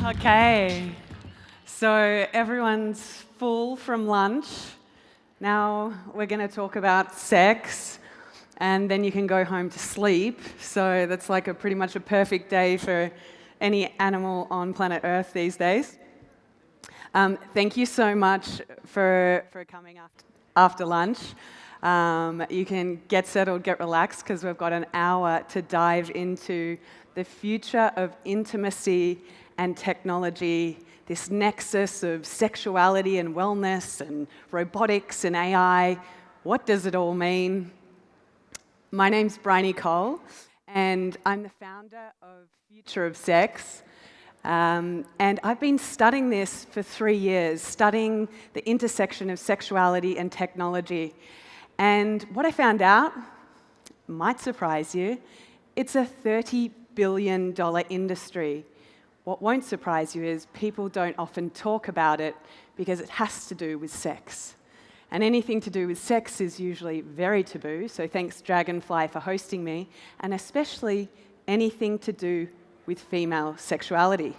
Okay, so everyone's full from lunch. Now we're going to talk about sex, and then you can go home to sleep. So that's like pretty much a perfect day for any animal on planet Earth these days. Thank you so much for coming after lunch. You can get settled, get relaxed, because we've got an hour to dive into the future of intimacy and technology, this nexus of sexuality and wellness and robotics and AI. What does it all mean? My name's Bryony, and I'm the founder of Future of Sex. And I've been studying this for 3 years, studying the intersection of sexuality and technology. And what I found out might surprise you. It's a $30 billion industry. What won't surprise you is people don't often talk about it because it has to do with sex. And anything to do with sex is usually very taboo, so thanks Dragonfly for hosting me, and especially anything to do with female sexuality.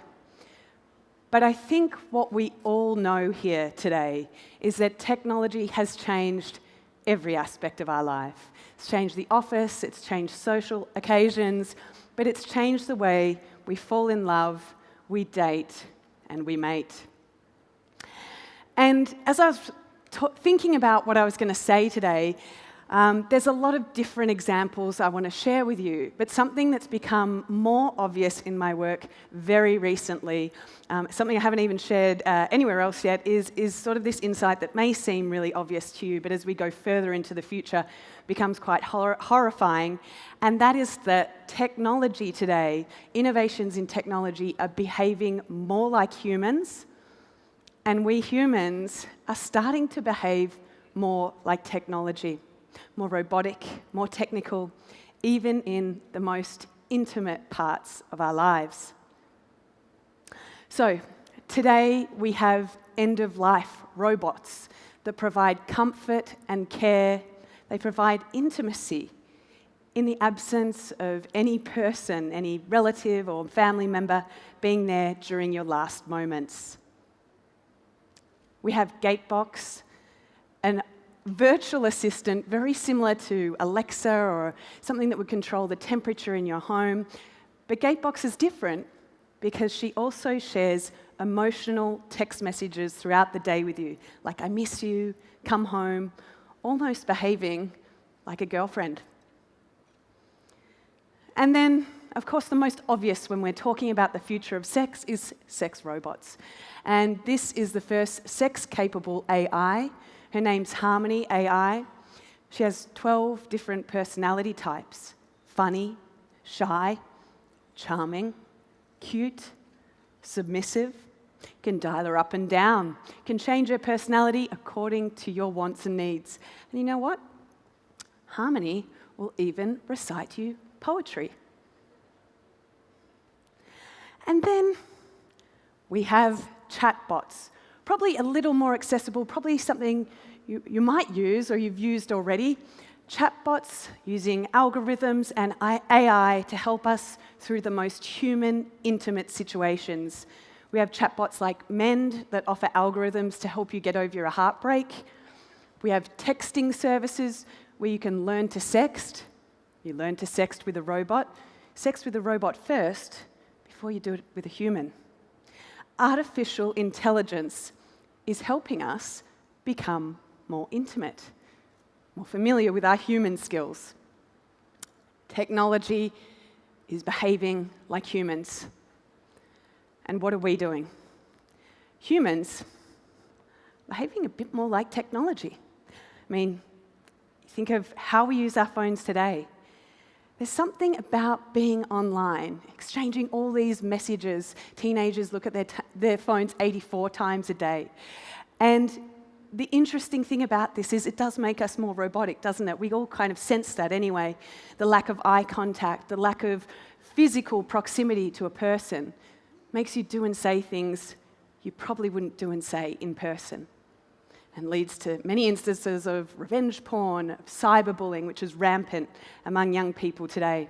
But I think what we all know here today is that technology has changed every aspect of our life. It's changed the office, it's changed social occasions, but it's changed the way we fall in love, we date, and we mate. And as I was thinking about what I was going to say today, there's a lot of different examples I want to share with you, but something that's become more obvious in my work very recently, something I haven't even shared anywhere else yet, is sort of this insight that may seem really obvious to you, but as we go further into the future, becomes quite horrifying, and that is that technology today, innovations in technology are behaving more like humans, and we humans are starting to behave more like technology. More robotic, more technical, even in the most intimate parts of our lives. So, today we have end-of-life robots that provide comfort and care. They provide intimacy in the absence of any person, any relative or family member being there during your last moments. We have Gatebox, an virtual assistant very similar to Alexa or something that would control the temperature in your home. But Gatebox is different because she also shares emotional text messages throughout the day with you, like I miss you, come home, almost behaving like a girlfriend. And then, of course, the most obvious when we're talking about the future of sex is sex robots. And this is the first sex-capable AI. Her name's Harmony AI. She has 12 different personality types: funny, shy, charming, cute, submissive. You can dial her up and down. You can change her personality according to your wants and needs. And you know what? Harmony will even recite you poetry. And then we have chatbots. Probably a little more accessible, probably something you might use or you've used already. Chatbots using algorithms and AI to help us through the most human, intimate situations. We have chatbots like Mend that offer algorithms to help you get over your heartbreak. We have texting services where you can learn to sext. You learn to sext with a robot. Sext with a robot first before you do it with a human. Artificial intelligence is helping us become more intimate, more familiar with our human skills. Technology is behaving like humans. And what are we doing? Humans behaving a bit more like technology. I mean, think of how we use our phones today. There's something about being online, exchanging all these messages. Teenagers look at their phones 84 times a day. And the interesting thing about this is it does make us more robotic, doesn't it? We all kind of sense that anyway. The lack of eye contact, the lack of physical proximity to a person makes you do and say things you probably wouldn't do and say in person, and leads to many instances of revenge porn, of cyberbullying, which is rampant among young people today.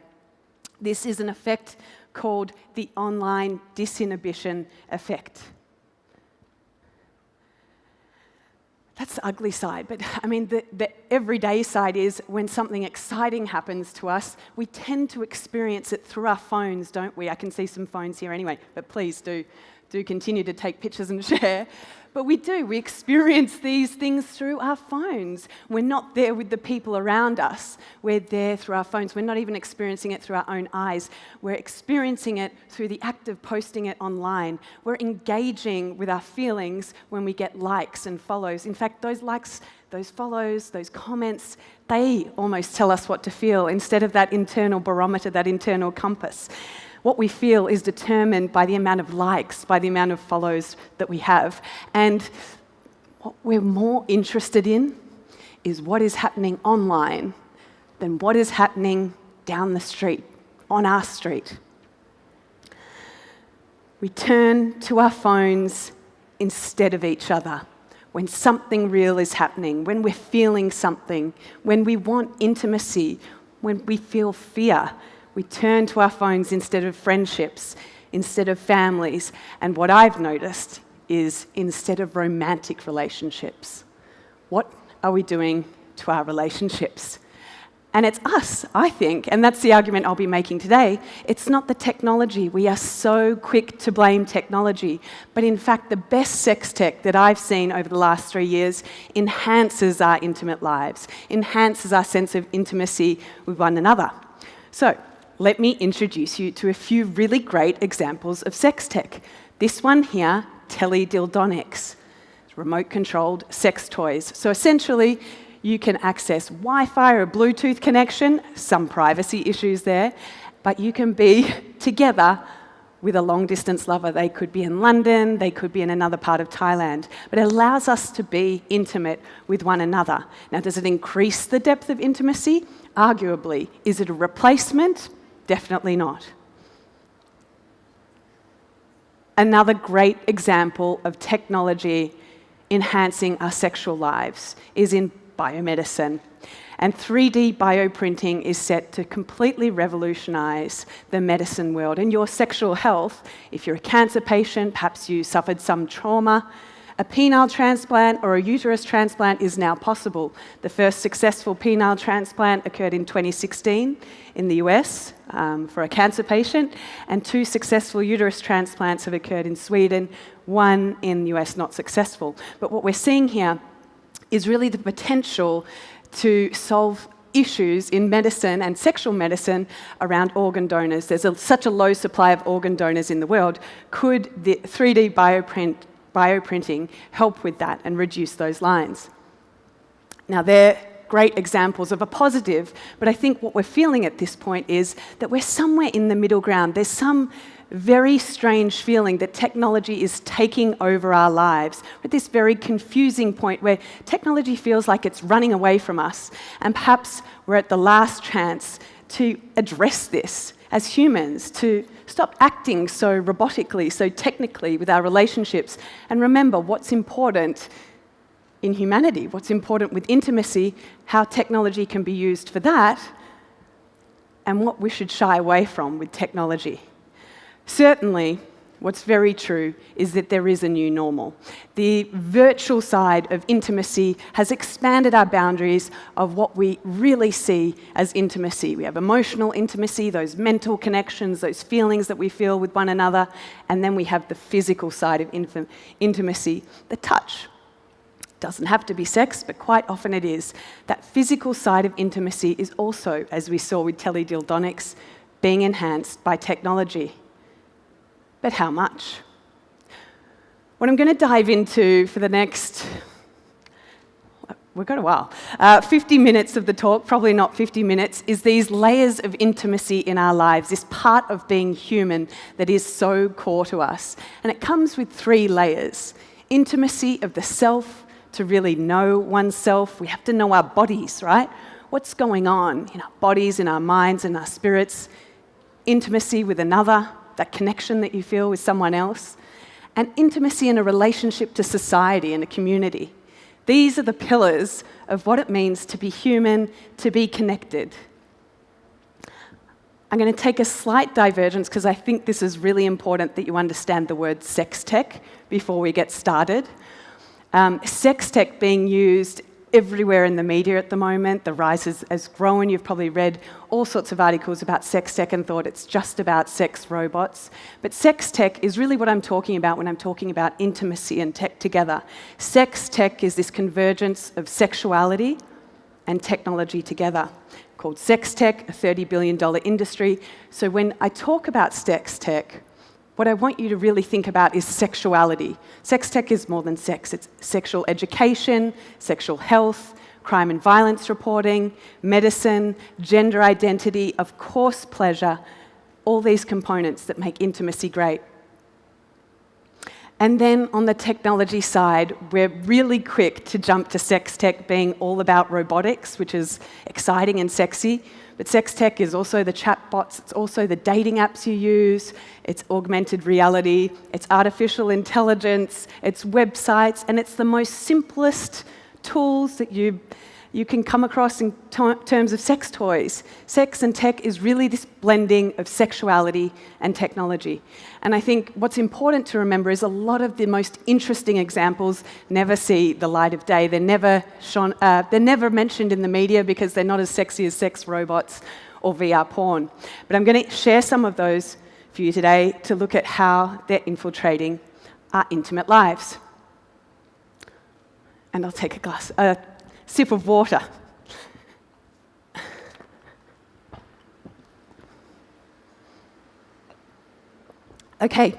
This is an effect called the online disinhibition effect. That's the ugly side, but I mean, the everyday side is when something exciting happens to us, we tend to experience it through our phones, don't we? I can see some phones here anyway, but please do continue to take pictures and share. But we experience these things through our phones. We're not there with the people around us. We're there through our phones. We're not even experiencing it through our own eyes. We're experiencing it through the act of posting it online. We're engaging with our feelings when we get likes and follows. In fact, those likes, those follows, those comments, they almost tell us what to feel instead of that internal barometer, that internal compass. What we feel is determined by the amount of likes, by the amount of follows that we have. And what we're more interested in is what is happening online than what is happening down the street, on our street. We turn to our phones instead of each other when something real is happening, when we're feeling something, when we want intimacy, when we feel fear. We turn to our phones instead of friendships, instead of families. And what I've noticed is instead of romantic relationships, what are we doing to our relationships? And it's us, I think, and that's the argument I'll be making today. It's not the technology. We are so quick to blame technology. But in fact, the best sex tech that I've seen over the last 3 years enhances our intimate lives, enhances our sense of intimacy with one another. So, let me introduce you to a few really great examples of sex tech. This one here, teledildonics, remote-controlled sex toys. So essentially, you can access Wi-Fi or Bluetooth connection, some privacy issues there, but you can be together with a long-distance lover. They could be in London, they could be in another part of Thailand, but it allows us to be intimate with one another. Now, does it increase the depth of intimacy? Arguably. Is it a replacement? Definitely not. Another great example of technology enhancing our sexual lives is in biomedicine. And 3D bioprinting is set to completely revolutionize the medicine world. And your sexual health, if you're a cancer patient, perhaps you suffered some trauma, a penile transplant or a uterus transplant is now possible. The first successful penile transplant occurred in 2016 in the US for a cancer patient, and 2 successful uterus transplants have occurred in Sweden, 1 in the US not successful. But what we're seeing here is really the potential to solve issues in medicine and sexual medicine around organ donors. There's such a low supply of organ donors in the world. Could the 3D bioprinting help with that and reduce those lines? Now, they're great examples of a positive, but I think what we're feeling at this point is that we're somewhere in the middle ground. There's some very strange feeling that technology is taking over our lives. We're at this very confusing point where technology feels like it's running away from us, and perhaps we're at the last chance to address this as humans, to stop acting so robotically, so technically with our relationships, and remember what's important in humanity, what's important with intimacy, how technology can be used for that, and what we should shy away from with technology. Certainly, what's very true is that there is a new normal. The virtual side of intimacy has expanded our boundaries of what we really see as intimacy. We have emotional intimacy, those mental connections, those feelings that we feel with one another, and then we have the physical side of intimacy, the touch. Doesn't have to be sex, but quite often it is. That physical side of intimacy is also, as we saw with teledildonics, being enhanced by technology. But how much? What I'm going to dive into for the next, we've got a while, 50 minutes of the talk, probably not 50 minutes, is these layers of intimacy in our lives, this part of being human that is so core to us. And it comes with 3 layers. Intimacy of the self, to really know oneself. We have to know our bodies, right? What's going on in our bodies, in our minds, in our spirits. Intimacy with another, that connection that you feel with someone else. And intimacy in a relationship to society and a community. These are the pillars of what it means to be human, to be connected. I'm going to take a slight divergence because I think this is really important that you understand the word sex tech before we get started. Sex tech being used everywhere in the media at the moment. The rise has grown. You've probably read all sorts of articles about sex tech and thought it's just about sex robots. But sex tech is really what I'm talking about when I'm talking about intimacy and tech together. Sex tech is this convergence of sexuality and technology together, called sex tech, a $30 billion industry. So when I talk about sex tech, what I want you to really think about is sexuality. Sex tech is more than sex. It's sexual education, sexual health, crime and violence reporting, medicine, gender identity, of course pleasure, all these components that make intimacy great. And then on the technology side, we're really quick to jump to sex tech being all about robotics, which is exciting and sexy. But sex tech is also the chatbots, it's also the dating apps you use, it's augmented reality, it's artificial intelligence, it's websites, and it's the most simplest tools that you can come across in terms of sex toys. Sex and tech is really this blending of sexuality and technology. And I think what's important to remember is a lot of the most interesting examples never see the light of day. They're never mentioned in the media because they're not as sexy as sex robots or VR porn. But I'm going to share some of those for you today to look at how they're infiltrating our intimate lives. And I'll take a sip of water. Okay,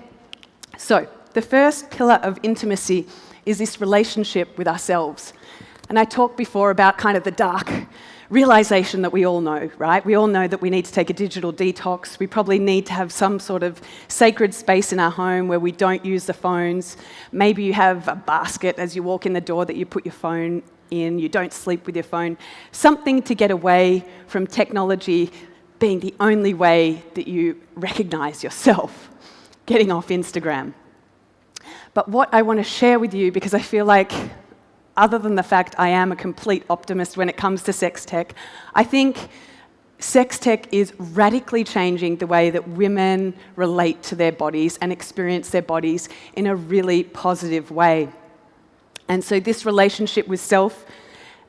so the first pillar of intimacy is this relationship with ourselves. And I talked before about kind of the dark realization that we all know, right? We all know that we need to take a digital detox. We probably need to have some sort of sacred space in our home where we don't use the phones. Maybe you have a basket as you walk in the door that you put your phone in. You don't sleep with your phone. Something to get away from technology being the only way that you recognize yourself. Getting off Instagram. But what I want to share with you, because I feel like, other than the fact I am a complete optimist when it comes to sex tech, I think sex tech is radically changing the way that women relate to their bodies and experience their bodies in a really positive way. And so this relationship with self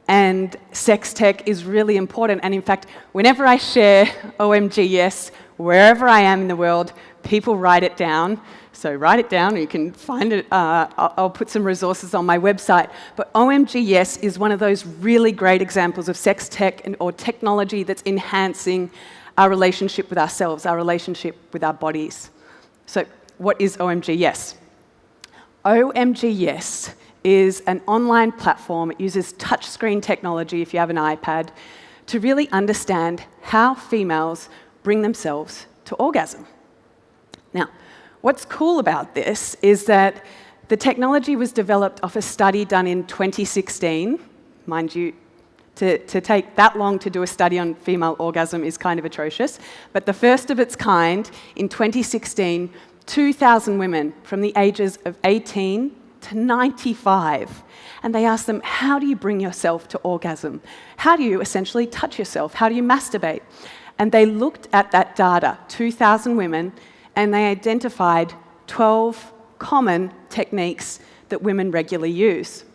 and sex tech is really important. And in fact, whenever I share OMG yes, wherever I am in the world, people write it down. So write it down, you can find it. I'll put some resources on my website. But OMG yes is one of those really great examples of sex tech or technology that's enhancing our relationship with ourselves, our relationship with our bodies. So what is OMG yes? OMG yes is an online platform. It uses touchscreen technology, if you have an iPad, to really understand how females bring themselves to orgasm. Now, what's cool about this is that the technology was developed off a study done in 2016. Mind you, to take that long to do a study on female orgasm is kind of atrocious. But the first of its kind, in 2016, 2,000 women from the ages of 18 to 95. And they asked them, how do you bring yourself to orgasm? How do you essentially touch yourself? How do you masturbate? And they looked at that data, 2,000 women, and they identified 12 common techniques that women regularly use.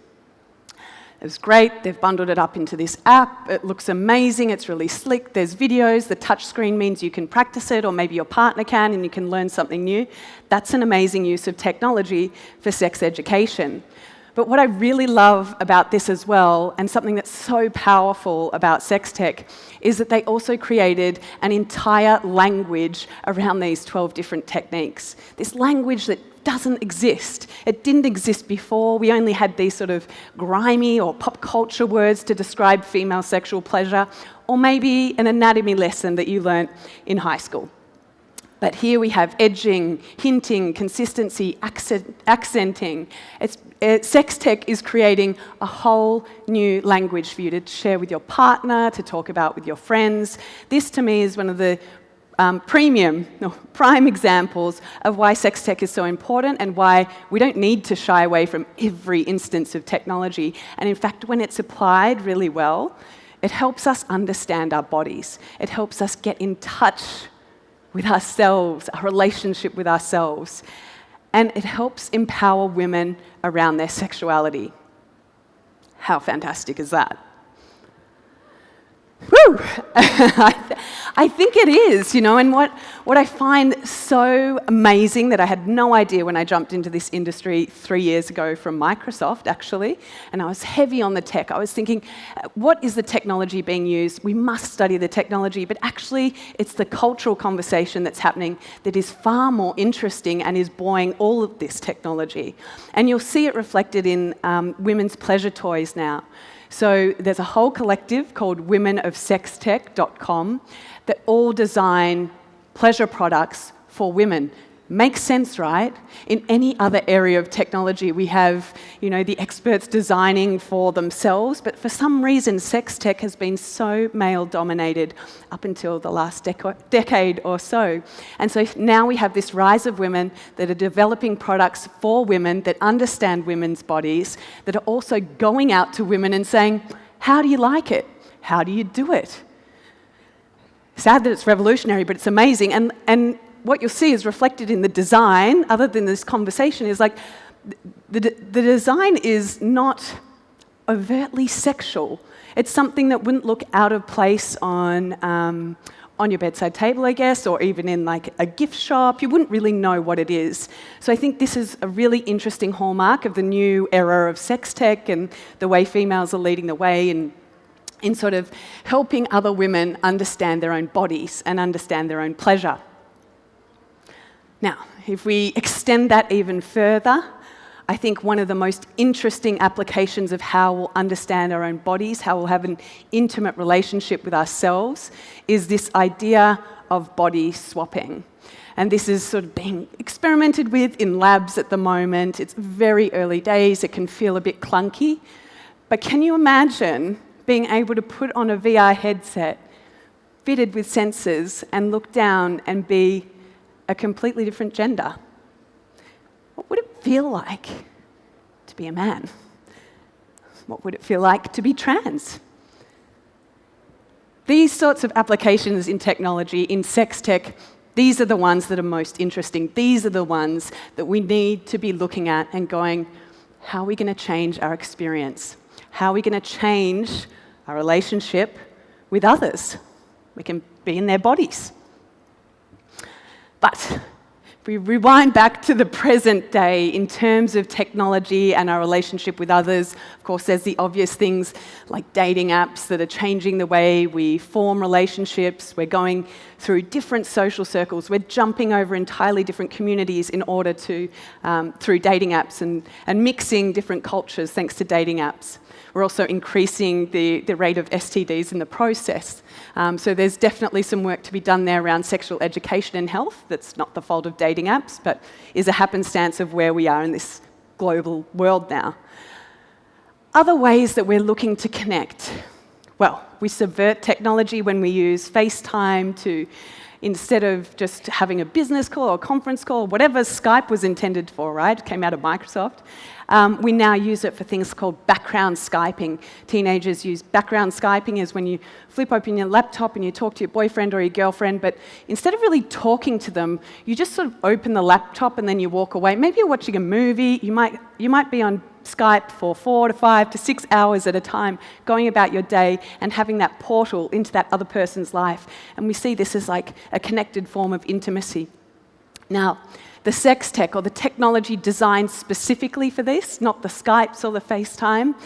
It was great. They've bundled it up into this app. It looks amazing. It's really slick. There's videos. The touch screen means you can practice it, or maybe your partner can, and you can learn something new. That's an amazing use of technology for sex education. But what I really love about this as well, and something that's so powerful about sex tech, is that they also created an entire language around these 12 different techniques. This language that doesn't exist. It didn't exist before. We only had these sort of grimy or pop culture words to describe female sexual pleasure, or maybe an anatomy lesson that you learnt in high school. But here we have edging, hinting, consistency, accenting. Sex tech is creating a whole new language for you to share with your partner, to talk about with your friends. This, to me, is one of the prime examples of why sex tech is so important and why we don't need to shy away from every instance of technology. And in fact, when it's applied really well, it helps us understand our bodies. It helps us get in touch with ourselves, our relationship with ourselves. And it helps empower women around their sexuality. How fantastic is that? Woo! I think it is, and what I find so amazing that I had no idea when I jumped into this industry 3 years ago from Microsoft, actually, and I was heavy on the tech. I was thinking, what is the technology being used? We must study the technology, but actually it's the cultural conversation that's happening that is far more interesting and is buoying all of this technology. And you'll see it reflected in women's pleasure toys now. So there's a whole collective called womenofsextech.com that all design pleasure products for women. Makes sense, right? In any other area of technology, we have, the experts designing for themselves, but for some reason, sex tech has been so male-dominated up until the last decade or so. And so now we have this rise of women that are developing products for women that understand women's bodies, that are also going out to women and saying, how do you like it? How do you do it? Sad that it's revolutionary, but it's amazing. And what you'll see is reflected in the design, other than this conversation, is like the design is not overtly sexual. It's something that wouldn't look out of place on your bedside table, I guess, or even in like a gift shop. You wouldn't really know what it is. So I think this is a really interesting hallmark of the new era of sex tech and the way females are leading the way in sort of helping other women understand their own bodies and understand their own pleasure. Now, if we extend that even further, I think one of the most interesting applications of how we'll understand our own bodies, how we'll have an intimate relationship with ourselves, is this idea of body swapping. And this is sort of being experimented with in labs at the moment. It's very early days. It can feel a bit clunky. But can you imagine being able to put on a VR headset fitted with sensors and look down and be a completely different gender? What would it feel like to be a man? What would it feel like to be trans? These sorts of applications in technology, in sex tech, these are the ones that are most interesting. These are the ones that we need to be looking at and going, how are we going to change our experience? How are we going to change our relationship with others? We can be in their bodies. But if we rewind back to the present day in terms of technology and our relationship with others, of course, there's the obvious things like dating apps that are changing the way we form relationships. We're going through different social circles. We're jumping over entirely different communities in order to, through dating apps and mixing different cultures thanks to dating apps. We're also increasing the rate of STDs in the process. So there's definitely some work to be done there around sexual education and health. That's not the fault of dating apps, but is a happenstance of where we are in this global world now. Other ways that we're looking to connect. Well, we subvert technology when we use FaceTime to, instead of just having a business call or a conference call, whatever Skype was intended for, right? It came out of Microsoft. We now use it for things called background Skyping. Teenagers use background Skyping as when you flip open your laptop and you talk to your boyfriend or your girlfriend, but instead of really talking to them, you just sort of open the laptop and then you walk away. Maybe you're watching a movie, you might be on Skype for 4 to 5 to 6 hours at a time, going about your day and having that portal into that other person's life. And we see this as like a connected form of intimacy. Now, the sex tech, or the technology designed specifically for this, not the Skypes or the FaceTime,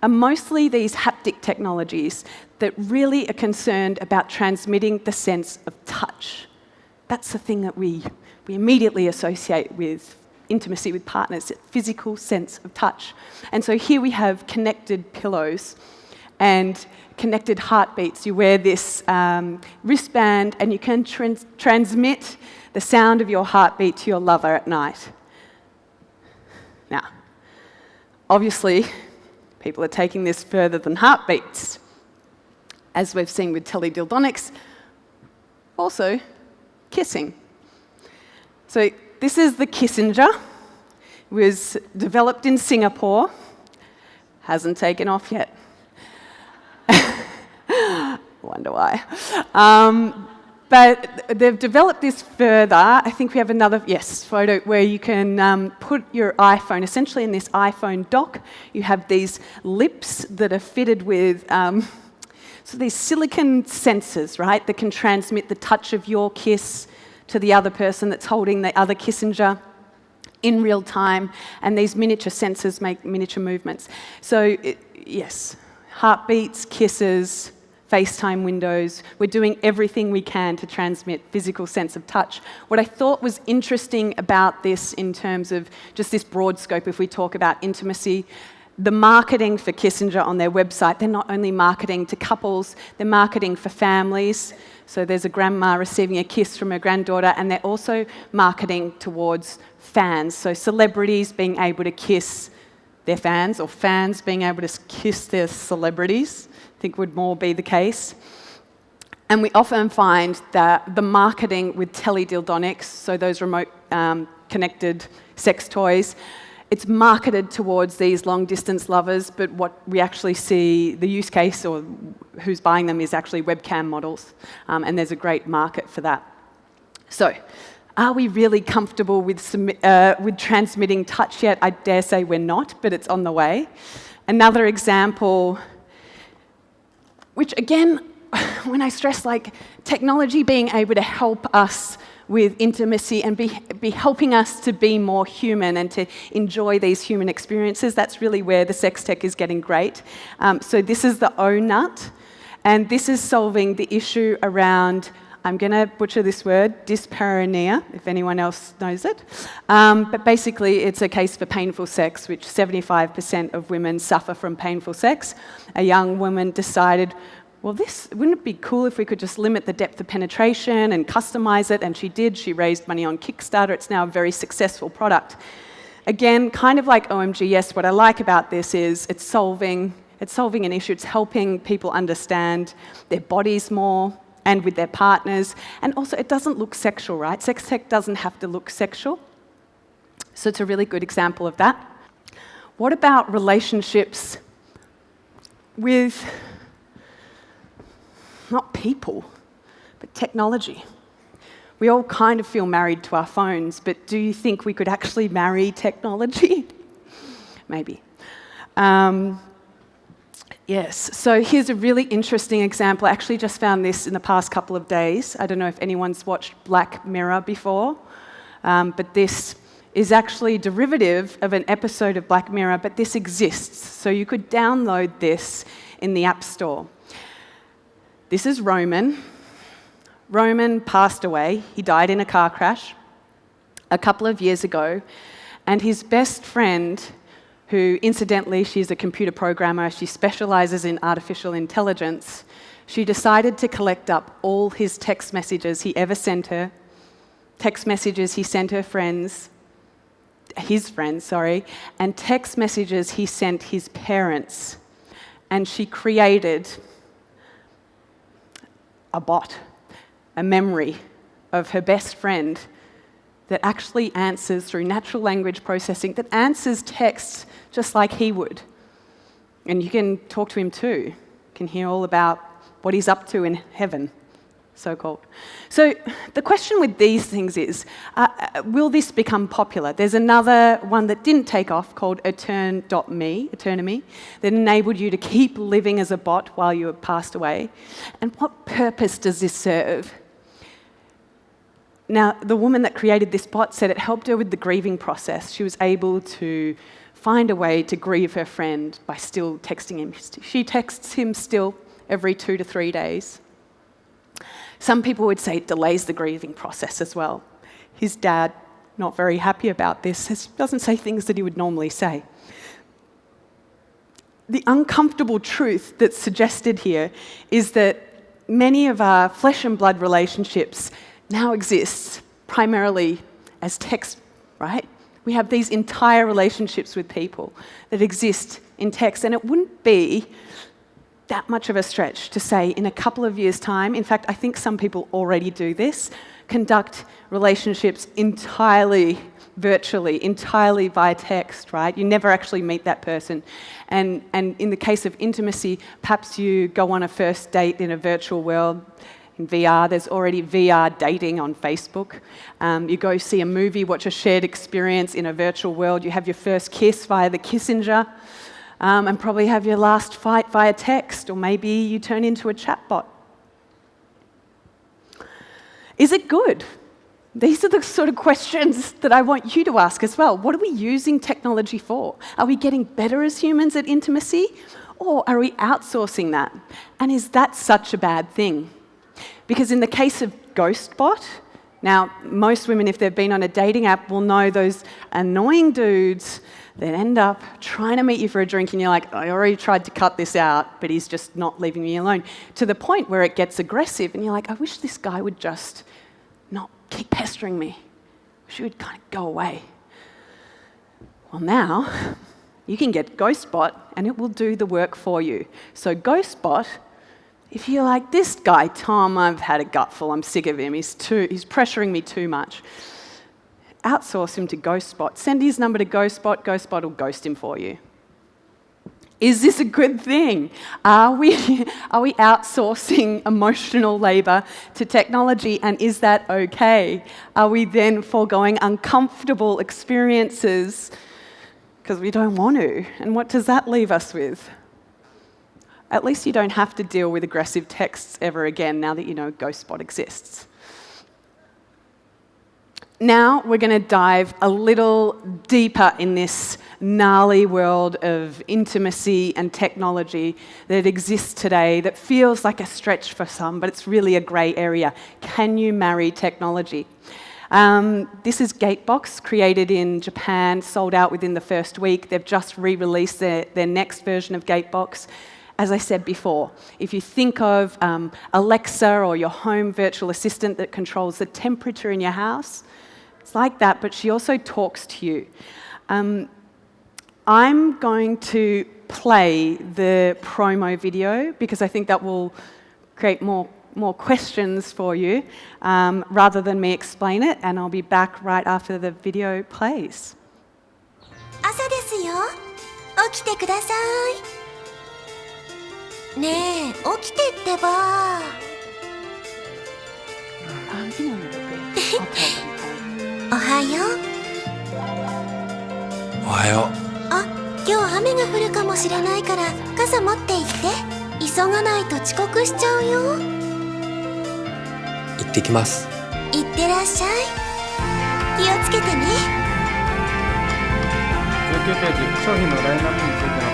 are mostly these haptic technologies that really are concerned about transmitting the sense of touch. That's the thing that we immediately associate with intimacy with partners, that physical sense of touch. And so here we have connected pillows and connected heartbeats. You wear this wristband and you can transmit the sound of your heartbeat to your lover at night. Now, obviously, people are taking this further than heartbeats. As we've seen with teledildonics, also kissing. So this is the Kissinger. It was developed in Singapore. Hasn't taken off yet. Wonder why. But they've developed this further. I think we have another, yes, photo where you can put your iPhone, essentially in this iPhone dock, you have these lips that are fitted with so these silicon sensors, right, that can transmit the touch of your kiss to the other person that's holding the other kissenger in real time, and these miniature sensors make miniature movements. So, yes, heartbeats, kisses, FaceTime windows. We're doing everything we can to transmit physical sense of touch. What I thought was interesting about this in terms of just this broad scope, if we talk about intimacy, the marketing for Kissinger on their website, they're not only marketing to couples, they're marketing for families. So there's a grandma receiving a kiss from her granddaughter, and they're also marketing towards fans. So celebrities being able to kiss their fans, or fans being able to kiss their celebrities, I think would more be the case. And we often find that the marketing with teledildonics, so those remote connected sex toys, it's marketed towards these long-distance lovers, but what we actually see, the use case or who's buying them is actually webcam models, and there's a great market for that. So, are we really comfortable with transmitting touch yet? I dare say we're not, but it's on the way. Another example, which again, when I stress like technology being able to help us with intimacy and be helping us to be more human and to enjoy these human experiences, that's really where the sex tech is getting great. So this is the O-Nut, and this is solving the issue around, I'm going to butcher this word, dyspareunia, if anyone else knows it. But basically, it's a case for painful sex, which 75% of women suffer from painful sex. A young woman decided, well, wouldn't it be cool if we could just limit the depth of penetration and customize it? And she did. She raised money on Kickstarter. It's now a very successful product. Again, kind of like OMGyes, what I like about this is it's solving an issue. It's helping people understand their bodies more and with their partners. And also, it doesn't look sexual, right? Sex tech doesn't have to look sexual. So it's a really good example of that. What about relationships with not people, but technology? We all kind of feel married to our phones, but do you think we could actually marry technology? Maybe. Yes, so here's a really interesting example. I actually just found this in the past couple of days. I don't know if anyone's watched Black Mirror before, but this is actually derivative of an episode of Black Mirror, but this exists. So you could download this in the App Store. This is Roman. Roman passed away. He died in a car crash a couple of years ago, and his best friend, who incidentally, she's a computer programmer, she specializes in artificial intelligence, she decided to collect up all his text messages he ever sent her, text messages he sent her friends, his friends, sorry, and text messages he sent his parents. And she created a bot, a memory of her best friend that actually answers through natural language processing, that answers texts just like he would. And you can talk to him too. You can hear all about what he's up to in heaven, so-called. So the question with these things is, will this become popular? There's another one that didn't take off called Eternomy, that enabled you to keep living as a bot while you have passed away. And what purpose does this serve? Now, the woman that created this bot said it helped her with the grieving process. She was able to find a way to grieve her friend by still texting him. She texts him still every 2 to 3 days. Some people would say it delays the grieving process as well. His dad, not very happy about this, doesn't say things that he would normally say. The uncomfortable truth that's suggested here is that many of our flesh and blood relationships now exist primarily as text, right? We have these entire relationships with people that exist in text, and it wouldn't be that much of a stretch to say in a couple of years' time, in fact, I think some people already do this, conduct relationships entirely virtually, entirely via text, right? You never actually meet that person. And in the case of intimacy, perhaps you go on a first date in a virtual world, in VR. There's already VR dating on Facebook. You go see a movie, watch a shared experience in a virtual world. You have your first kiss via the Kissinger, and probably have your last fight via text, or maybe you turn into a chatbot. Is it good? These are the sort of questions that I want you to ask as well. What are we using technology for? Are we getting better as humans at intimacy? Or are we outsourcing that? And is that such a bad thing? Because in the case of Ghostbot, now most women, if they've been on a dating app, will know those annoying dudes that end up trying to meet you for a drink and you're like, I already tried to cut this out, but he's just not leaving me alone. To the point where it gets aggressive and you're like, I wish this guy would just not keep pestering me. She would kind of go away. Well, now you can get Ghostbot and it will do the work for you. So Ghostbot, if you're like, this guy, Tom, I've had a gutful, I'm sick of him, he's pressuring me too much. Outsource him to Ghostbot. Send his number to Ghostbot, Ghostbot will ghost him for you. Is this a good thing? Are we outsourcing emotional labour to technology, and is that okay? Are we then foregoing uncomfortable experiences because we don't want to? And what does that leave us with? At least you don't have to deal with aggressive texts ever again now that you know Ghostbot exists. Now we're going to dive a little deeper in this gnarly world of intimacy and technology that exists today that feels like a stretch for some, but it's really a grey area. Can you marry technology? This is Gatebox, created in Japan, sold out within the first week. They've just re-released their next version of Gatebox. As I said before, if you think of Alexa or your home virtual assistant that controls the temperature in your house, it's like that, but she also talks to you. I'm going to play the promo video because I think that will create more questions for you rather than me explain it, and I'll be back right after the video plays. 朝ですよ。起きてください。ねえ、起きてってば。おはよう。おはよう。あ、今日雨が降るかもしれないから傘持って行って。急がないと遅刻しちゃうよ。行ってきます。行ってらっしゃい。気をつけてね。19ページ、商品のラインナップについての。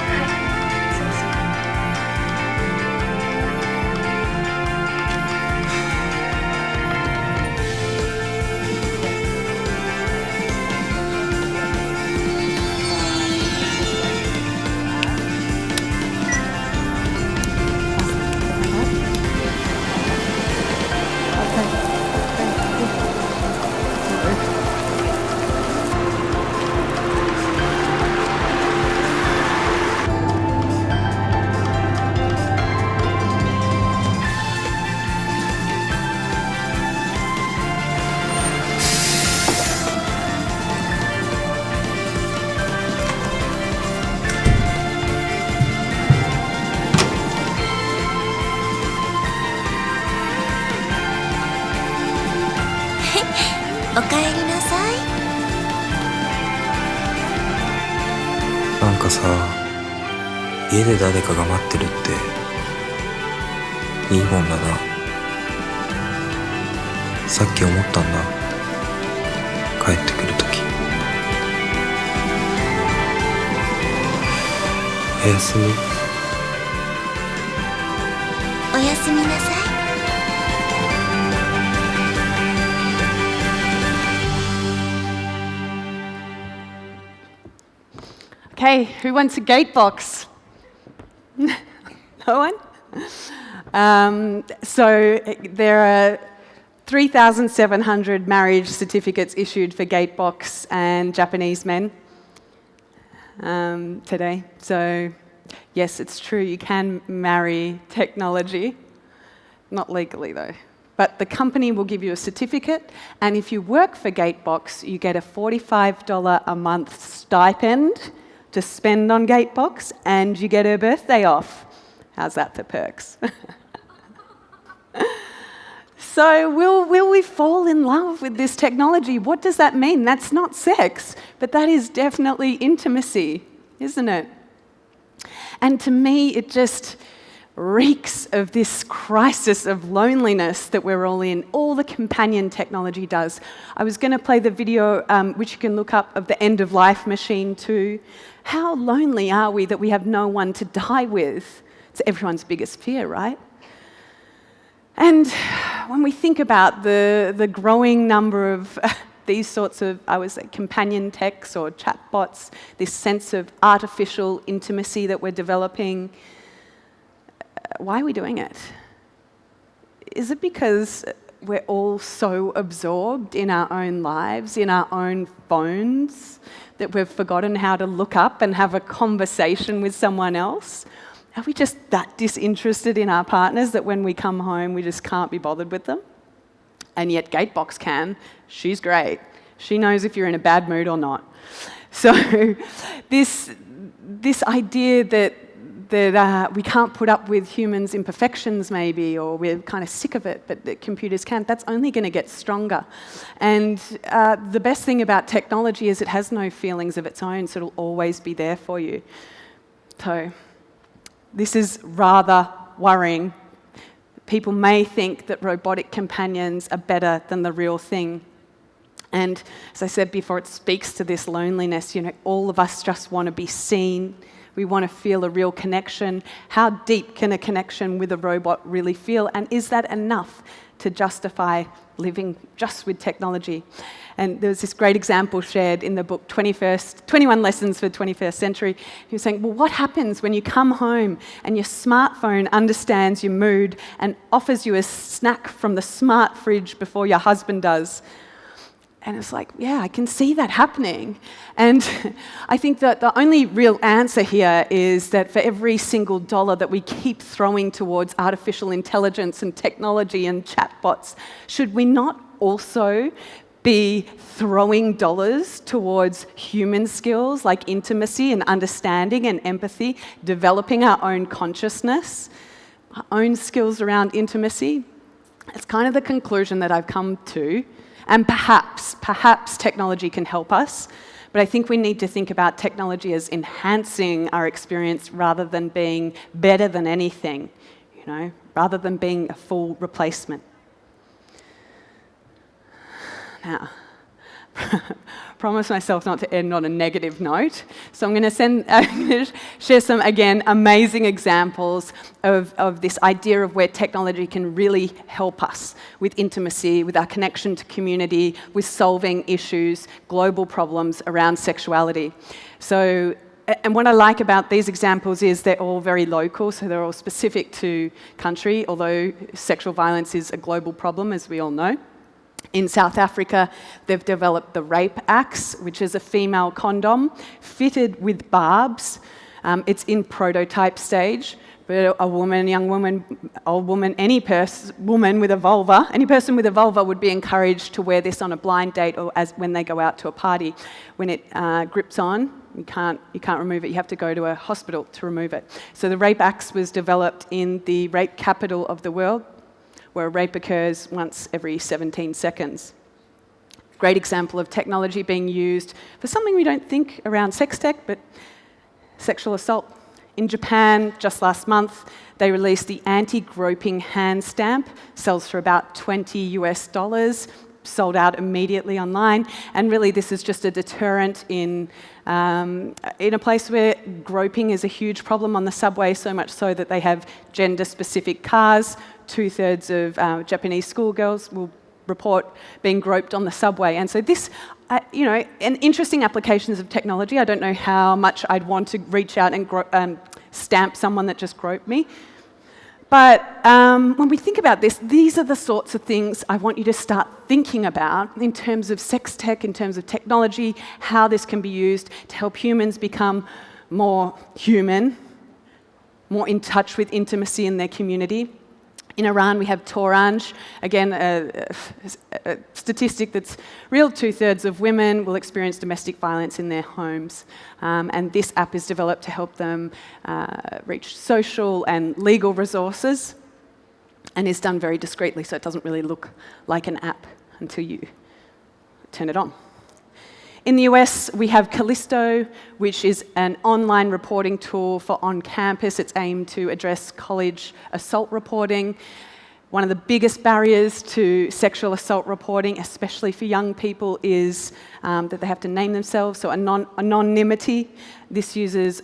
おかえりなさい。なんかさ、家で誰かが待ってるっていいもんだな。さっき思ったんだ。帰ってくるとき。おやすみ。おやすみなさい。Okay, who wants a Gatebox? No one? So there are 3,700 marriage certificates issued for Gatebox and Japanese men today. So yes, it's true, you can marry technology. Not legally though. But the company will give you a certificate, and if you work for Gatebox, you get a $45 a month stipend to spend on Gatebox, and you get her birthday off. How's that for perks? So will we fall in love with this technology? What does that mean? That's not sex, but that is definitely intimacy, isn't it? And to me, it just reeks of this crisis of loneliness that we're all in. All the companion technology does. I was going to play the video, which you can look up, of the end of life machine too. How lonely are we that we have no one to die with? It's everyone's biggest fear, right? And when we think about the growing number of these sorts of, I would say, companion techs or chatbots, this sense of artificial intimacy that we're developing, why are we doing it? Is it because we're all so absorbed in our own lives, in our own phones, that we've forgotten how to look up and have a conversation with someone else? Are we just that disinterested in our partners that when we come home, we just can't be bothered with them? And yet Gatebox can. She's great. She knows if you're in a bad mood or not. So this idea that we can't put up with humans' imperfections maybe, or we're kind of sick of it, but that computers can, that's only going to get stronger. And the best thing about technology is it has no feelings of its own, so it'll always be there for you. So this is rather worrying. People may think that robotic companions are better than the real thing. And as I said before, it speaks to this loneliness. You know, all of us just want to be seen. We want to feel a real connection. How deep can a connection with a robot really feel? And is that enough to justify living just with technology? And there was this great example shared in the book, 21 Lessons for the 21st Century. He was saying, well, what happens when you come home and your smartphone understands your mood and offers you a snack from the smart fridge before your husband does? And it's like, yeah, I can see that happening. And I think that the only real answer here is that for every single dollar that we keep throwing towards artificial intelligence and technology and chatbots, should we not also be throwing dollars towards human skills like intimacy and understanding and empathy, developing our own consciousness, our own skills around intimacy? It's kind of the conclusion that I've come to. And perhaps technology can help us, but I think we need to think about technology as enhancing our experience rather than being better than anything, you know, rather than being a full replacement. Now, promise myself not to end on a negative note, so I'm going to share some, again, amazing examples of this idea of where technology can really help us with intimacy, with our connection to community, with solving issues, global problems around sexuality. So, and what I like about these examples is they're all very local, so they're all specific to country, although sexual violence is a global problem, as we all know. In South Africa, they've developed the rape axe, which is a female condom fitted with barbs. It's in prototype stage, but a woman, young woman, old woman, any person with a vulva would be encouraged to wear this on a blind date or as when they go out to a party. When it grips on, you can't remove it. You have to go to a hospital to remove it. So the rape axe was developed in the rape capital of the world, where rape occurs once every 17 seconds. Great example of technology being used for something we don't think around sex tech, but sexual assault. In Japan, just last month, they released the anti-groping hand stamp, sells for about $20 US, sold out immediately online, and really this is just a deterrent in a place where groping is a huge problem on the subway, so much so that they have gender-specific cars. 2/3 of Japanese schoolgirls will report being groped on the subway. And so this, and interesting applications of technology. I don't know how much I'd want to reach out and stamp someone that just groped me. But when we think about this, these are the sorts of things I want you to start thinking about in terms of sex tech, in terms of technology, how this can be used to help humans become more human, more in touch with intimacy in their community. In Iran, we have Tourange, again, a statistic that's real. 2/3 of women will experience domestic violence in their homes. And this app is developed to help them reach social and legal resources. and is done very discreetly, so it doesn't really look like an app until you turn it on. In the US, we have Callisto, which is an online reporting tool for on-campus. It's aimed to address college assault reporting. One of the biggest barriers to sexual assault reporting, especially for young people, is that they have to name themselves, so anonymity. This uses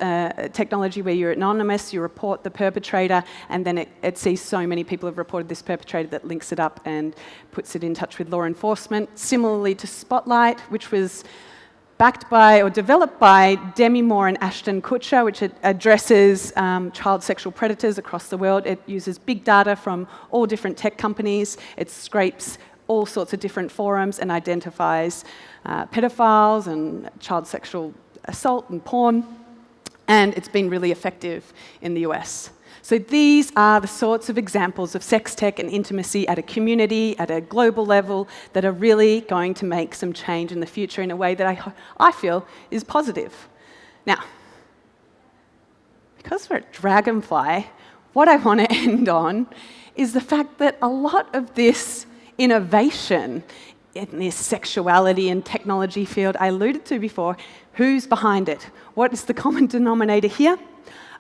technology where you're anonymous, you report the perpetrator, and then it sees so many people have reported this perpetrator that links it up and puts it in touch with law enforcement. Similarly to Spotlight, which was backed by or developed by Demi Moore and Ashton Kutcher, which addresses child sexual predators across the world. It uses big data from all different tech companies. It scrapes all sorts of different forums and identifies pedophiles and child sexual assault and porn. And it's been really effective in the US. So these are the sorts of examples of sex tech and intimacy at a community, at a global level, that are really going to make some change in the future in a way that I feel is positive. Now, because we're at Dragonfly, what I want to end on is the fact that a lot of this innovation in this sexuality and technology field I alluded to before, who's behind it? What is the common denominator here?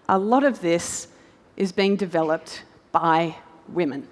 A lot of this is being developed by women.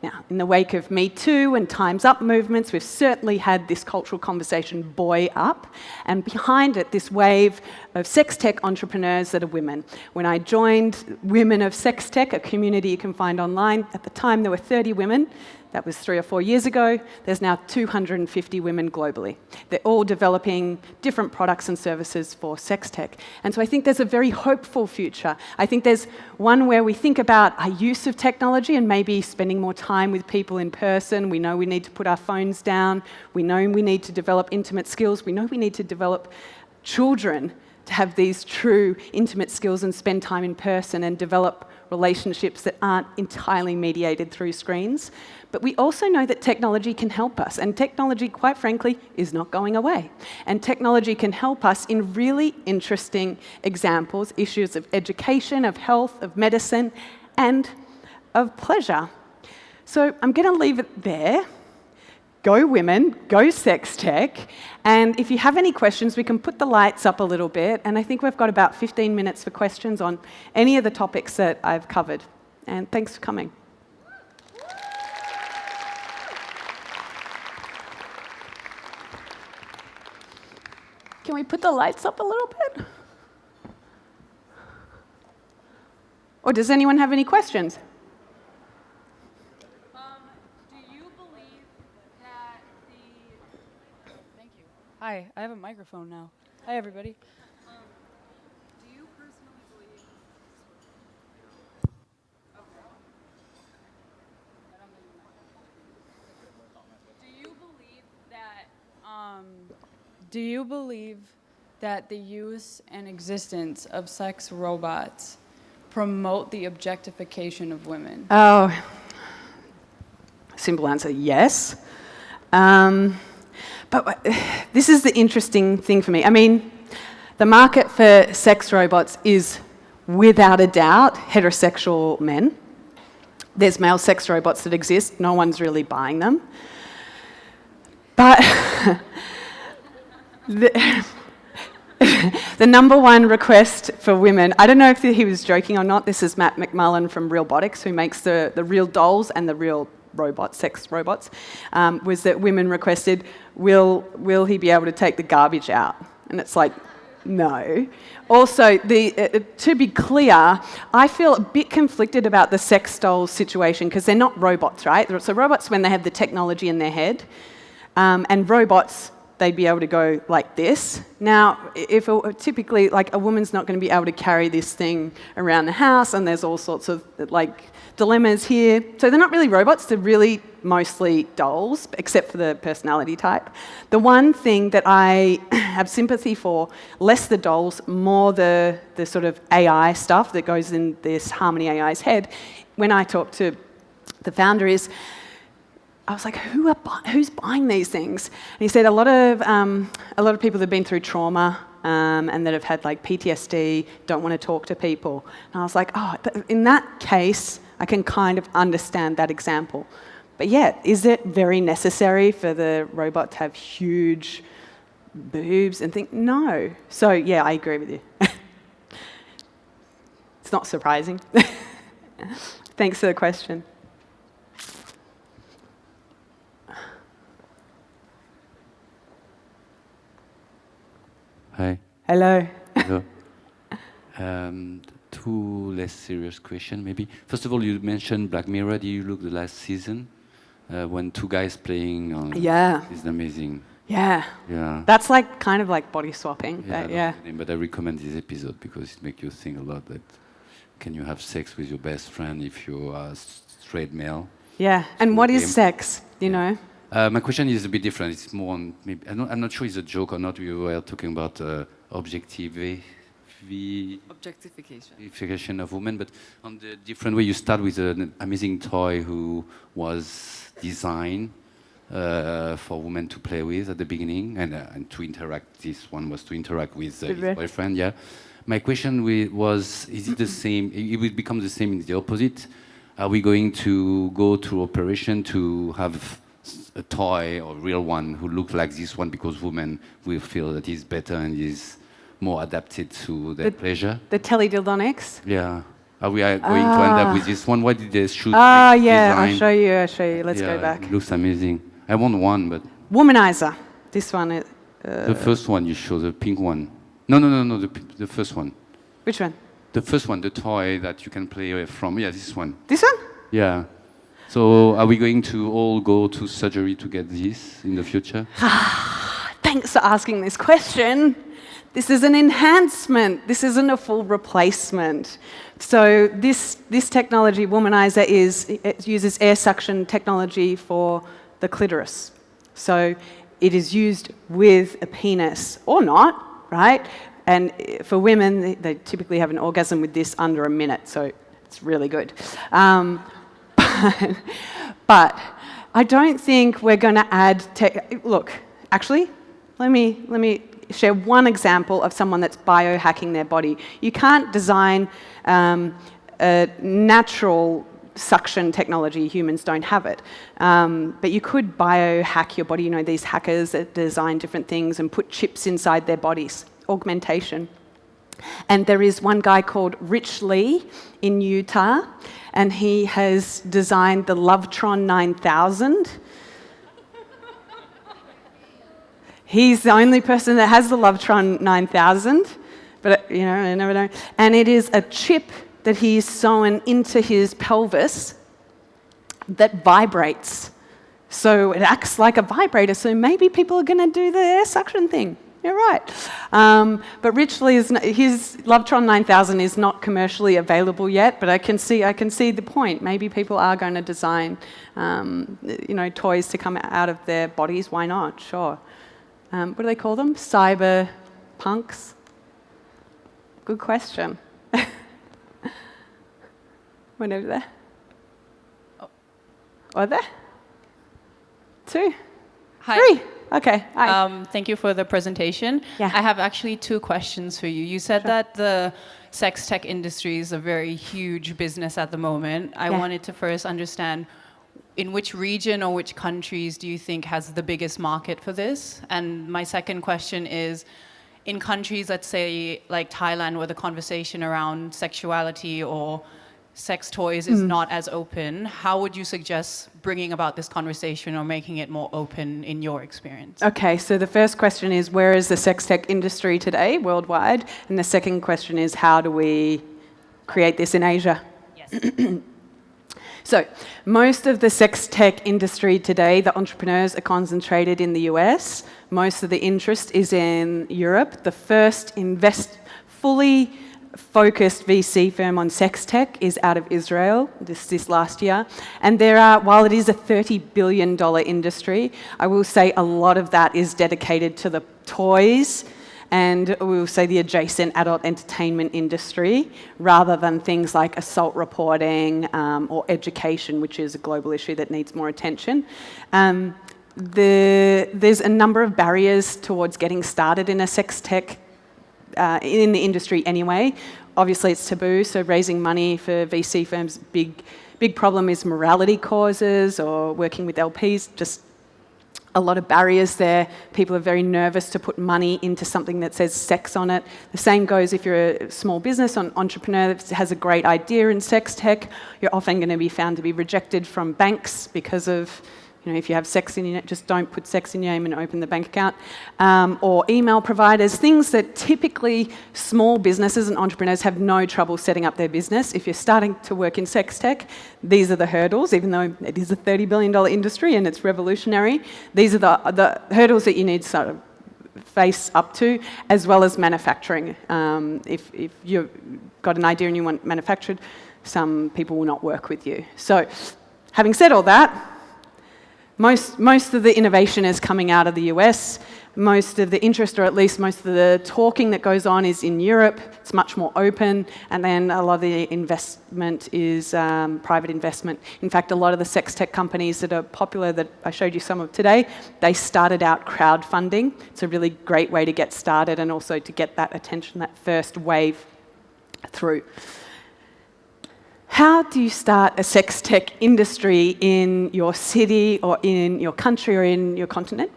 Now, in the wake of Me Too and Time's Up movements, we've certainly had this cultural conversation buoy up, and behind it, this wave of sex tech entrepreneurs that are women. When I joined Women of Sex Tech, a community you can find online, at the time there were 30 women. That was 3 or 4 years ago. There's now 250 women globally. They're all developing different products and services for sex tech. And so I think there's a very hopeful future. I think there's one where we think about our use of technology and maybe spending more time with people in person. We know we need to put our phones down. We know we need to develop intimate skills. We know we need to develop children to have these true intimate skills and spend time in person and develop relationships that aren't entirely mediated through screens. But we also know that technology can help us, and technology, quite frankly, is not going away. And technology can help us in really interesting examples, issues of education, of health, of medicine, and of pleasure. So I'm going to leave it there. Go women, go sex tech, and if you have any questions, we can put the lights up a little bit, and I think we've got about 15 minutes for questions on any of the topics that I've covered. And thanks for coming. Can we put the lights up a little bit? Or does anyone have any questions? Hi, I have a microphone now. Hi, everybody. Do you personally believe... Do you believe that the use and existence of sex robots promote the objectification of women? Oh, simple answer, yes. But this is the interesting thing for me. I mean, the market for sex robots is, without a doubt, heterosexual men. There's male sex robots that exist. No one's really buying them. But the number one request for women, I don't know if he was joking or not, this is Matt McMullen from Realbotics, who makes the real dolls and the real robots, sex robots, was that women requested, will he be able to take the garbage out? And it's like, no. Also, to be clear, I feel a bit conflicted about the sex dolls situation because they're not robots, right? So robots when they have the technology in their head, and robots, they'd be able to go like this. Now, typically, like a woman's not going to be able to carry this thing around the house, and there's all sorts of like dilemmas here. So they're not really robots, they're really mostly dolls, except for the personality type. The one thing that I have sympathy for, less the dolls, more the sort of AI stuff that goes in this Harmony AI's head, when I talk to the founder is, I was like, who's buying these things? And he said a lot of people that have been through trauma and that have had like PTSD don't want to talk to people. And I was like, oh, in that case, I can kind of understand that example. But yeah, is it very necessary for the robot to have huge boobs and things? No. So yeah, I agree with you. It's not surprising. Thanks for the question. Hi. Hello. Hello. Two less serious questions, maybe. First of all, you mentioned Black Mirror. Did you look the last season when two guys playing? Yeah. It's amazing. Yeah. Yeah. That's like kind of like body swapping. Yeah, But yeah. but I recommend this episode because it makes you think a lot. That can you have sex with your best friend if you are straight male? Yeah. And what is game. sex? You know? My question is a bit different. It's more on maybe I'm not sure it's a joke or not. We were talking about objectification of women, but on the different way you start with an amazing toy who was designed for women to play with at the beginning and to interact. This one was to interact with his boyfriend. Yeah. My question was: is it the same? It will become the same in the opposite. Are we going to go to operation to have a toy or real one who looks like this one because women will feel that he's better and is more adapted to their pleasure? The teledildonics? Yeah. Are we going to end up with this one? Why did they shoot? Yeah, design? I'll show you. Let's go back. It looks amazing. I want one, but Womanizer. This one is... the first one you show, the pink one. No, the first one. Which one? The first one, the toy that you can play from. Yeah, this one. This one? Yeah. So are we going to all go to surgery to get this in the future? Thanks for asking this question. This is an enhancement. This isn't a full replacement. So this technology, Womanizer, it uses air suction technology for the clitoris. So it is used with a penis or not, right? And for women, they typically have an orgasm with this under a minute, so it's really good. But I don't think we're going to add look, actually, let me share one example of someone that's biohacking their body. You can't design a natural suction technology. Humans don't have it. But you could biohack your body. You know, these hackers that design different things and put chips inside their bodies. Augmentation. And there is one guy called Rich Lee in Utah, and he has designed the Lovetron 9000. He's the only person that has the Lovetron 9000, but you know, I never know. And it is a chip that he's sewn into his pelvis that vibrates. So it acts like a vibrator, so maybe people are going to do the air suction thing. You're right. But Rich Lee, his Lovetron 9000 is not commercially available yet, but I can see the point. Maybe people are going to design, toys to come out of their bodies. Why not? Sure. What do they call them? Cyber punks? Good question. One over there. Are there? Two? Hi. Three. Okay. Hi. Thank you for the presentation. Yeah. I have actually two questions for you. You said that the sex tech industry is a very huge business at the moment. I wanted to first understand in which region or which countries do you think has the biggest market for this? And my second question is, in countries, let's say, like Thailand, where the conversation around sexuality or sex toys is not as open, how would you suggest bringing about this conversation or making it more open in your experience? Okay, so the first question is, where is the sex tech industry today worldwide? And the second question is, how do we create this in Asia? Yes. So most of the sex tech industry today, the entrepreneurs are concentrated in the US. Most of the interest is in Europe. The first fully focused VC firm on sex tech is out of Israel this last year. And while it is a $30 billion industry, I will say a lot of that is dedicated to the toys and we'll say the adjacent adult entertainment industry, rather than things like assault reporting or education, which is a global issue that needs more attention. There's a number of barriers towards getting started in a sex tech in the industry anyway. Obviously, it's taboo, so raising money for VC firms, Big problem is morality causes or working with LPs, just a lot of barriers there. People are very nervous to put money into something that says sex on it. The same goes if you're a small business or entrepreneur that has a great idea in sex tech. You're often going to be found to be rejected from banks because of, if you have sex in your name, just don't put sex in your name and open the bank account. Or email providers, things that typically small businesses and entrepreneurs have no trouble setting up their business. If you're starting to work in sex tech, these are the hurdles, even though it is a $30 billion industry and it's revolutionary. These are the hurdles that you need to sort of face up to, as well as manufacturing. If you've got an idea and you want it manufactured, some people will not work with you. So, having said all that, most of the innovation is coming out of the US. Most of the interest, or at least most of the talking that goes on, is in Europe. It's much more open, and then a lot of the investment is private investment. In fact, a lot of the sex tech companies that are popular, that I showed you some of today, they started out crowdfunding. It's a really great way to get started and also to get that attention, that first wave through. How do you start a sex tech industry in your city or in your country or in your continent?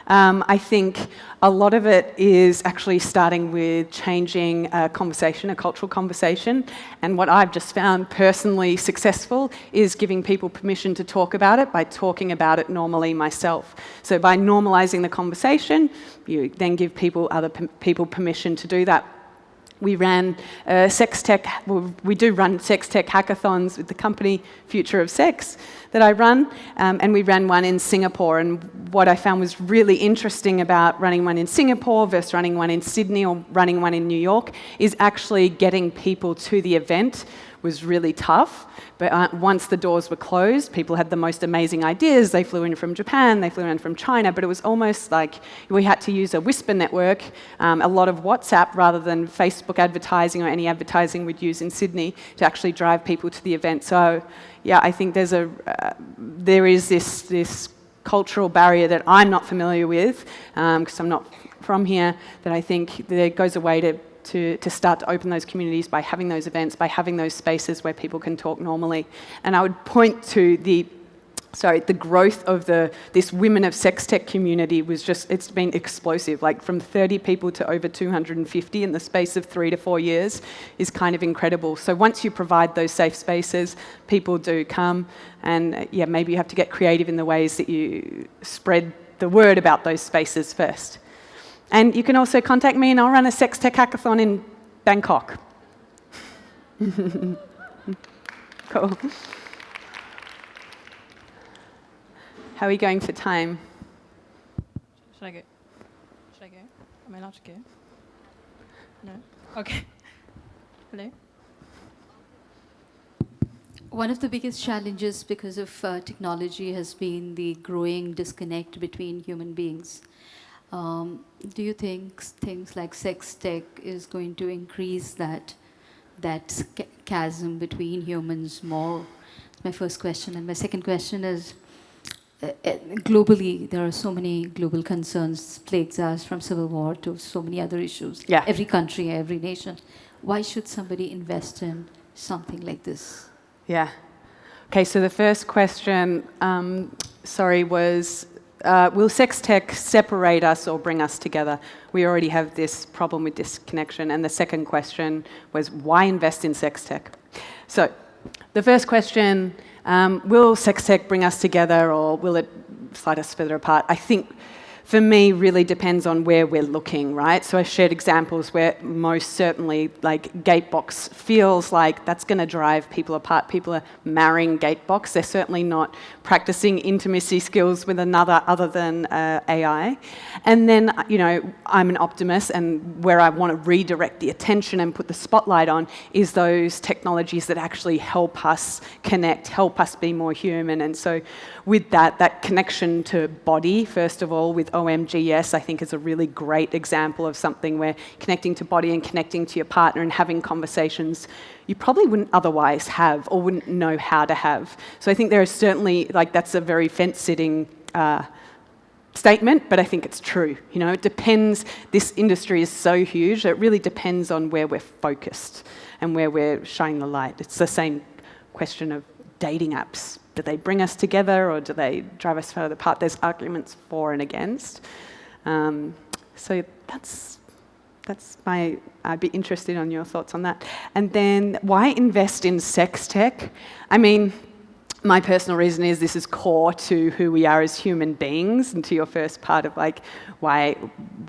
I think a lot of it is actually starting with changing a conversation, a cultural conversation. And what I've just found personally successful is giving people permission to talk about it by talking about it normally myself. So by normalizing the conversation, you then give other people permission to do that. We ran sex tech, we do run sex tech hackathons with the company Future of Sex that I run, and we ran one in Singapore. And what I found was really interesting about running one in Singapore versus running one in Sydney or running one in New York is actually getting people to the event was really tough. But once the doors were closed, people had the most amazing ideas. They flew in from Japan, they flew in from China, but it was almost like we had to use a whisper network, a lot of WhatsApp rather than Facebook advertising or any advertising we'd use in Sydney to actually drive people to the event. So, yeah, I think there is this cultural barrier that I'm not familiar with, because I'm not from here, that I think there goes a way to start to open those communities by having those events, by having those spaces where people can talk normally. And I would point to the growth of this Women of Sex Tech community it's been explosive. Like from 30 people to over 250 in the space of 3 to 4 years is kind of incredible. So once you provide those safe spaces, people do come. And yeah, maybe you have to get creative in the ways that you spread the word about those spaces first. And you can also contact me and I'll run a sex tech hackathon in Bangkok. Cool. How are we going for time? Should I go? Am I allowed to go? No? Okay. Hello? One of the biggest challenges because of technology has been the growing disconnect between human beings. Do you think things like sex tech is going to increase that chasm between humans more? My first question. And my second question is, globally, there are so many global concerns, plagues us from civil war to so many other issues. Yeah. Every country, every nation. Why should somebody invest in something like this? Yeah. Okay, so the first question, was, will sex tech separate us or bring us together? We already have this problem with disconnection. And the second question was, why invest in sex tech? So the first question, will sex tech bring us together or will it slide us further apart? I think for me really depends on where we're looking, right? So I shared examples where most certainly like Gatebox feels like that's going to drive people apart. People are marrying Gatebox. They're certainly not practicing intimacy skills with another other than AI. And then, I'm an optimist, and where I want to redirect the attention and put the spotlight on is those technologies that actually help us connect, help us be more human. And so with that connection to body, first of all, with OMGS, I think is a really great example of something where connecting to body and connecting to your partner and having conversations you probably wouldn't otherwise have or wouldn't know how to have. So I think there is certainly, that's a very fence-sitting statement, but I think it's true. It depends. This industry is so huge that it really depends on where we're focused and where we're shining the light. It's the same question of dating apps? Do they bring us together or do they drive us further apart? There's arguments for and against. So that's I'd be interested on your thoughts on that. And then why invest in sex tech? I mean, my personal reason is this is core to who we are as human beings, and to your first part of like why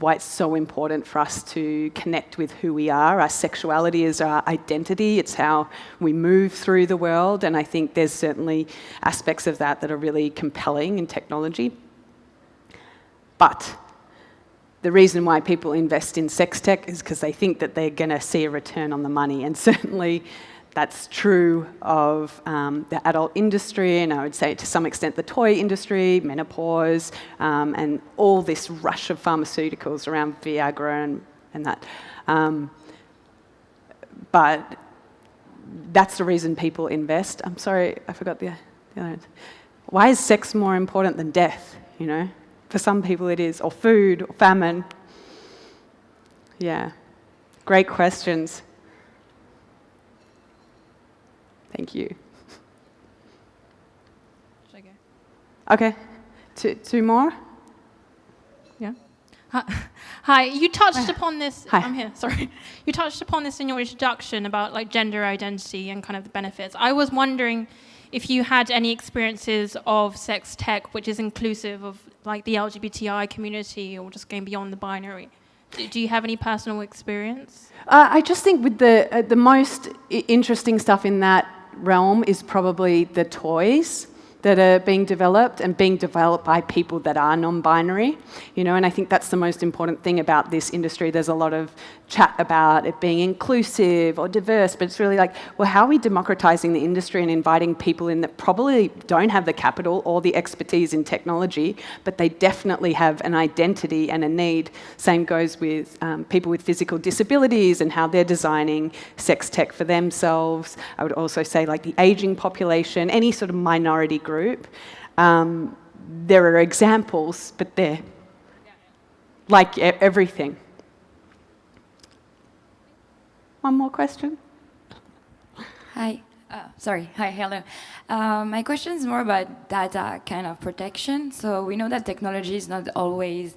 it's so important for us to connect with who we are. Our sexuality is our identity. It's how we move through the world, and I think there's certainly aspects of that are really compelling in technology. But the reason why people invest in sex tech is because they think that they're going to see a return on the money, and certainly that's true of the adult industry, and I would say to some extent the toy industry, menopause, and all this rush of pharmaceuticals around Viagra and that. But that's the reason people invest. I'm sorry, I forgot the other. Why is sex more important than death, you know? For some people it is, or food, or famine. Yeah, great questions. Thank you. Should I go? Okay, two more? Yeah. Hi, you touched upon this. Hi. I'm here, sorry. You touched upon this in your introduction about like gender identity and kind of the benefits. I was wondering if you had any experiences of sex tech which is inclusive of like the LGBTI community or just going beyond the binary. Do you have any personal experience? I just think with the most interesting stuff in that realm is probably the toys that are being developed and being developed by people that are non-binary, you know, and I think that's the most important thing about this industry. There's a lot of chat about it being inclusive or diverse, but it's really like, well, how are we democratizing the industry and inviting people in that probably don't have the capital or the expertise in technology, but they definitely have an identity and a need. Same goes with people with physical disabilities and how they're designing sex tech for themselves. I would also say like the aging population, any sort of minority group. There are examples, but they're like everything. One more question? Hi. Hi, hello. My question is more about data kind of protection. So we know that technology is not always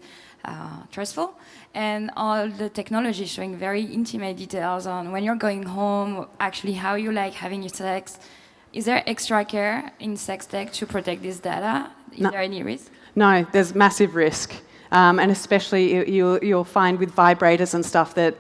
trustful, and all the technology is showing very intimate details on when you're going home, actually how you like having your sex. Is there extra care in sex tech to protect this data? Is there any risk? No, there's massive risk. And especially you'll find with vibrators and stuff that,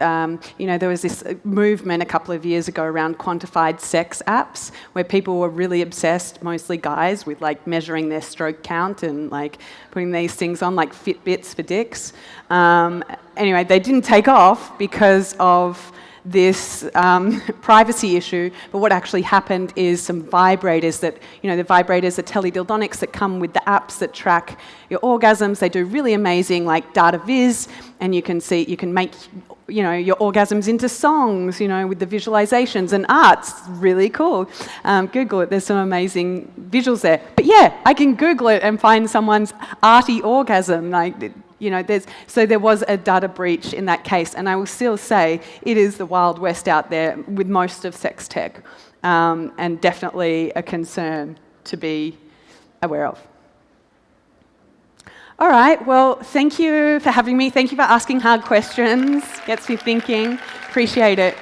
you know, there was this movement a couple of years ago around quantified sex apps where people were really obsessed, mostly guys, with like measuring their stroke count and like putting these things on like Fitbits for dicks. Anyway, they didn't take off because of this privacy issue, but what actually happened is some vibrators that, you know, the vibrators are teledildonics that come with the apps that track your orgasms. They do really amazing like data viz, and you can make, you know, your orgasms into songs, you know, with the visualizations and art's really cool. Google it, there's some amazing visuals there. But yeah, I can Google it and find someone's arty orgasm, like, you know, there was a data breach in that case, and I will still say it is the Wild West out there with most of sex tech, and definitely a concern to be aware of. All right, well, thank you for having me. Thank you for asking hard questions. Gets me thinking. Appreciate it.